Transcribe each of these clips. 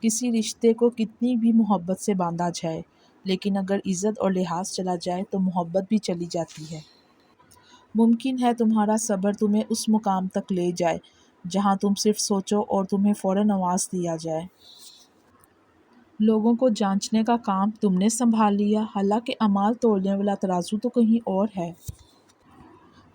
کسی رشتے کو کتنی بھی محبت سے باندھا جائے، لیکن اگر عزت اور لحاظ چلا جائے تو محبت بھی چلی جاتی ہے۔ ممکن ہے تمہارا صبر تمہیں اس مقام تک لے جائے جہاں تم صرف سوچو اور تمہیں فوراً آواز دیا جائے۔ لوگوں کو جانچنے کا کام تم نے سنبھال لیا، حالانکہ اعمال تولنے والا ترازو تو کہیں اور ہے۔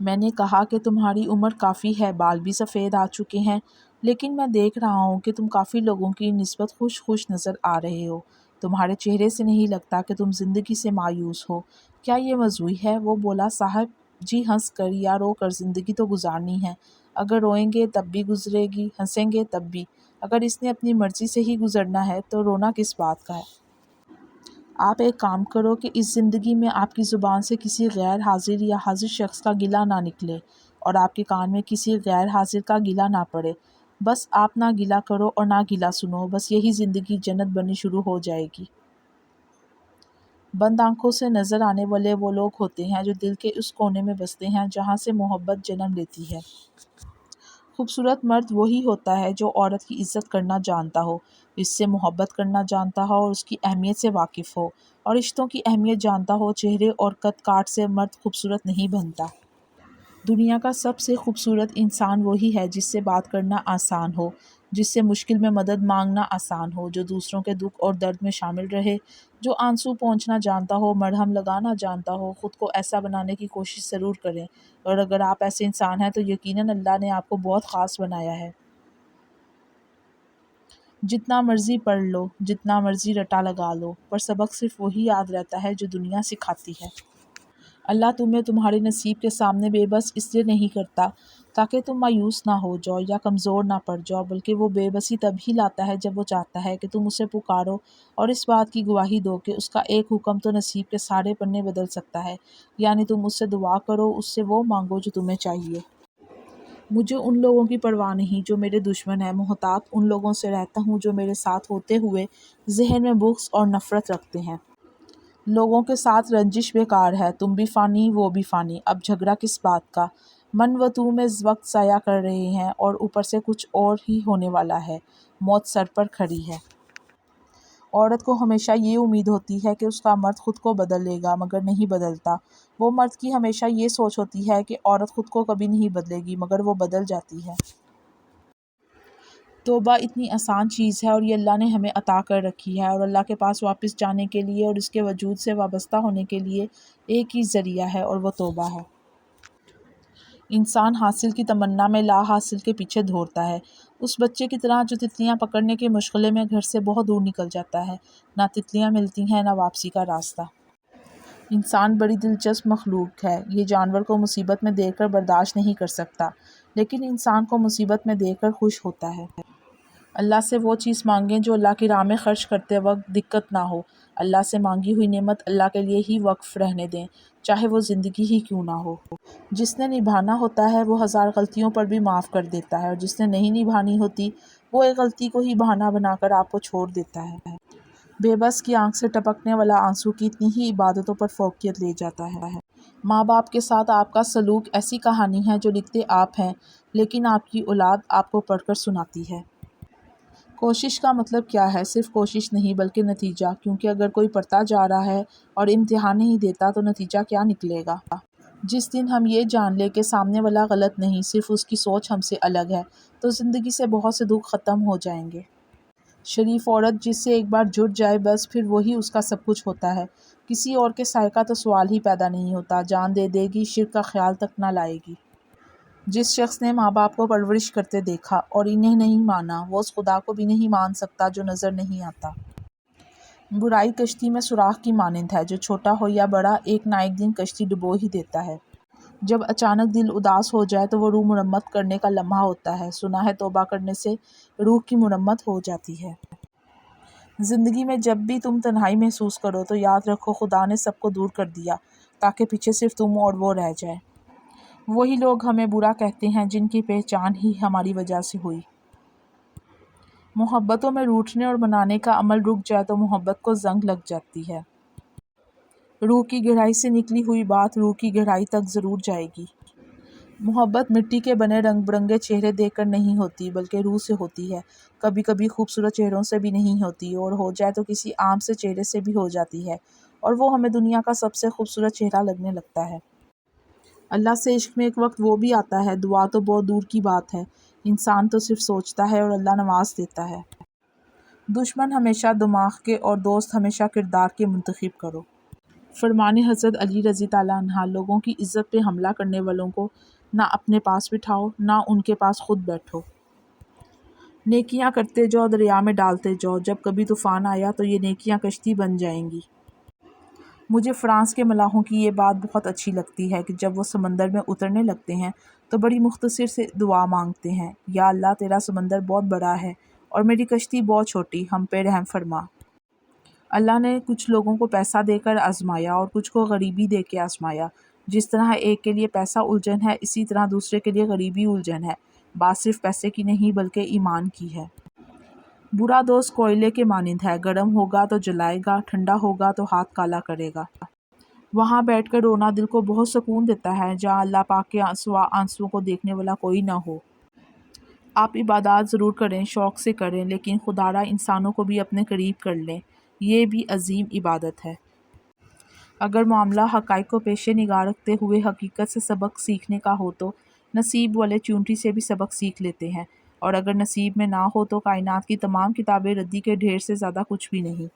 میں نے کہا کہ تمہاری عمر کافی ہے، بال بھی سفید آ چکے ہیں، لیکن میں دیکھ رہا ہوں کہ تم کافی لوگوں کی نسبت خوش نظر آ رہے ہو۔ تمہارے چہرے سے نہیں لگتا کہ تم زندگی سے مایوس ہو۔ کیا یہ موضوع ہے؟ وہ بولا، صاحب جی، ہنس کر یا رو کر زندگی تو گزارنی ہے۔ اگر روئیں گے تب بھی گزرے گی، ہنسیں گے تب بھی۔ اگر اس نے اپنی مرضی سے ہی گزرنا ہے تو رونا کس بات کا ہے؟ آپ ایک کام کرو کہ اس زندگی میں آپ کی زبان سے کسی غیر حاضر یا حاضر شخص کا گلہ نہ نکلے اور آپ کے کان میں کسی غیر حاضر کا گلہ نہ پڑے۔ بس آپ نہ گلہ کرو اور نہ گلہ سنو، بس یہی زندگی جنت بننی شروع ہو جائے گی۔ بند آنکھوں سے نظر آنے والے وہ لوگ ہوتے ہیں جو دل کے اس کونے میں بستے ہیں جہاں سے محبت جنم لیتی ہے۔ خوبصورت مرد وہی ہوتا ہے جو عورت کی عزت کرنا جانتا ہو، اس سے محبت کرنا جانتا ہو اور اس کی اہمیت سے واقف ہو، اور رشتوں کی اہمیت جانتا ہو۔ چہرے اور قد کاٹ سے مرد خوبصورت نہیں بنتا۔ دنیا کا سب سے خوبصورت انسان وہی ہے جس سے بات کرنا آسان ہو، جس سے مشکل میں مدد مانگنا آسان ہو، جو دوسروں کے دکھ اور درد میں شامل رہے، جو آنسو پونچھنا جانتا ہو، مرہم لگانا جانتا ہو۔ خود کو ایسا بنانے کی کوشش ضرور کریں، اور اگر آپ ایسے انسان ہیں تو یقیناً اللہ نے آپ کو بہت خاص بنایا ہے۔ جتنا مرضی پڑھ لو، جتنا مرضی رٹا لگا لو، پر سبق صرف وہی یاد رہتا ہے جو دنیا سکھاتی ہے۔ اللہ تمہیں تمہارے نصیب کے سامنے بے بس اس لیے نہیں کرتا تاکہ تم مایوس نہ ہو جاؤ یا کمزور نہ پڑ جاؤ، بلکہ وہ بے بسی تب ہی لاتا ہے جب وہ چاہتا ہے کہ تم اسے پکارو اور اس بات کی گواہی دو کہ اس کا ایک حکم تو نصیب کے سارے پنے بدل سکتا ہے، یعنی تم اس سے دعا کرو، اس سے وہ مانگو جو تمہیں چاہیے۔ مجھے ان لوگوں کی پرواہ نہیں جو میرے دشمن ہیں، محتاط ان لوگوں سے رہتا ہوں جو میرے ساتھ ہوتے ہوئے ذہن میں بغض اور نفرت رکھتے ہیں۔ لوگوں کے ساتھ رنجش بیکار ہے، تم بھی فانی وہ بھی فانی، اب جھگڑا کس بات کا؟ من و تو میں وقت ضائع کر رہے ہیں اور اوپر سے کچھ اور ہی ہونے والا ہے، موت سر پر کھڑی ہے۔ عورت کو ہمیشہ یہ امید ہوتی ہے کہ اس کا مرد خود کو بدل لے گا، مگر نہیں بدلتا۔ وہ مرد کی ہمیشہ یہ سوچ ہوتی ہے کہ عورت خود کو کبھی نہیں بدلے گی، مگر وہ بدل جاتی ہے۔ توبہ اتنی آسان چیز ہے اور یہ اللہ نے ہمیں عطا کر رکھی ہے، اور اللہ کے پاس واپس جانے کے لیے اور اس کے وجود سے وابستہ ہونے کے لیے ایک ہی ذریعہ ہے، اور وہ توبہ ہے۔ انسان حاصل کی تمنا میں لا حاصل کے پیچھے دوڑتا ہے، اس بچے کی طرح جو تتلیاں پکڑنے کے مشغلے میں گھر سے بہت دور نکل جاتا ہے۔ نہ تتلیاں ملتی ہیں، نہ واپسی کا راستہ۔ انسان بڑی دلچسپ مخلوق ہے، یہ جانور کو مصیبت میں دیکھ کر برداشت نہیں کر سکتا، لیکن انسان کو مصیبت میں دیکھ کر خوش ہوتا ہے۔ اللہ سے وہ چیز مانگیں جو اللہ کی راہ میں خرچ کرتے وقت دقت نہ ہو۔ اللہ سے مانگی ہوئی نعمت اللہ کے لیے ہی وقف رہنے دیں، چاہے وہ زندگی ہی کیوں نہ ہو۔ جس نے نبھانا ہوتا ہے وہ ہزار غلطیوں پر بھی معاف کر دیتا ہے، اور جس نے نہیں نبھانی ہوتی وہ ایک غلطی کو ہی بہانہ بنا کر آپ کو چھوڑ دیتا ہے۔ بے بس کی آنکھ سے ٹپکنے والا آنسو کتنی ہی عبادتوں پر فوقیت لے جاتا ہے۔ ماں باپ کے ساتھ آپ کا سلوک ایسی کہانی ہے جو لکھتے آپ ہیں، لیکن آپ کی اولاد آپ کو پڑھ کر سناتی ہے۔ کوشش کا مطلب کیا ہے؟ صرف کوشش نہیں بلکہ نتیجہ، کیونکہ اگر کوئی پڑھتا جا رہا ہے اور امتحان نہیں دیتا تو نتیجہ کیا نکلے گا؟ جس دن ہم یہ جان لیں کہ سامنے والا غلط نہیں، صرف اس کی سوچ ہم سے الگ ہے، تو زندگی سے بہت سے دکھ ختم ہو جائیں گے۔ شریف عورت جس سے ایک بار جڑ جائے بس پھر وہی اس کا سب کچھ ہوتا ہے، کسی اور کے سائے کا تو سوال ہی پیدا نہیں ہوتا، جان دے دے گی، شرک کا خیال تک نہ لائے گی۔ جس شخص نے ماں باپ کو پرورش کرتے دیکھا اور انہیں نہیں مانا، وہ اس خدا کو بھی نہیں مان سکتا جو نظر نہیں آتا۔ برائی کشتی میں سوراخ کی مانند ہے، جو چھوٹا ہو یا بڑا ایک نہ ایک دن کشتی ڈبو ہی دیتا ہے۔ جب اچانک دل اداس ہو جائے تو وہ روح مرمت کرنے کا لمحہ ہوتا ہے، سنا ہے توبہ کرنے سے روح کی مرمت ہو جاتی ہے۔ زندگی میں جب بھی تم تنہائی محسوس کرو تو یاد رکھو خدا نے سب کو دور کر دیا تاکہ پیچھے صرف تم اور وہ رہ جائے۔ وہی لوگ ہمیں برا کہتے ہیں جن کی پہچان ہی ہماری وجہ سے ہوئی۔ محبتوں میں روٹھنے اور منانے کا عمل رک جائے تو محبت کو زنگ لگ جاتی ہے۔ روح کی گہرائی سے نکلی ہوئی بات روح کی گہرائی تک ضرور جائے گی۔ محبت مٹی کے بنے رنگ برنگے چہرے دیکھ کر نہیں ہوتی بلکہ روح سے ہوتی ہے۔ کبھی کبھی خوبصورت چہروں سے بھی نہیں ہوتی، اور ہو جائے تو کسی عام سے چہرے سے بھی ہو جاتی ہے، اور وہ ہمیں دنیا کا سب سے خوبصورت چہرہ لگنے لگتا ہے۔ اللہ سے عشق میں ایک وقت وہ بھی آتا ہے، دعا تو بہت دور کی بات ہے، انسان تو صرف سوچتا ہے اور اللہ نواز دیتا ہے۔ دشمن ہمیشہ دماغ کے اور دوست ہمیشہ کردار کے منتخب کرو۔ فرمان حضرت علی رضی اللہ عنہ، لوگوں کی عزت پہ حملہ کرنے والوں کو نہ اپنے پاس بٹھاؤ، نہ ان کے پاس خود بیٹھو۔ نیکیاں کرتے جاؤ، دریا میں ڈالتے جاؤ، جب کبھی طوفان آیا تو یہ نیکیاں کشتی بن جائیں گی۔ مجھے فرانس کے ملاحوں کی یہ بات بہت اچھی لگتی ہے کہ جب وہ سمندر میں اترنے لگتے ہیں تو بڑی مختصر سے دعا مانگتے ہیں، یا اللہ تیرا سمندر بہت بڑا ہے اور میری کشتی بہت چھوٹی، ہم پہ رحم فرما۔ اللہ نے کچھ لوگوں کو پیسہ دے کر آزمایا اور کچھ کو غریبی دے کے آزمایا۔ جس طرح ایک کے لیے پیسہ الجھن ہے، اسی طرح دوسرے کے لیے غریبی الجھن ہے۔ بات صرف پیسے کی نہیں بلکہ ایمان کی ہے۔ برا دوست کوئلے کے مانند ہے، گرم ہوگا تو جلائے گا، ٹھنڈا ہوگا تو ہاتھ کالا کرے گا۔ وہاں بیٹھ کر رونا دل کو بہت سکون دیتا ہے جہاں اللہ پاک کے آنسوؤں کو دیکھنے والا کوئی نہ ہو۔ آپ عبادات ضرور کریں، شوق سے کریں، لیکن خدا را انسانوں کو بھی اپنے قریب کر لیں، یہ بھی عظیم عبادت ہے۔ اگر معاملہ حقائق کو پیش نگاہ رکھتے ہوئے حقیقت سے سبق سیکھنے کا ہو تو نصیب والے چونٹی سے بھی سبق سیکھ لیتے ہیں، اور اگر نصیب میں نہ ہو تو کائنات کی تمام کتابیں ردی کے ڈھیر سے زیادہ کچھ بھی نہیں۔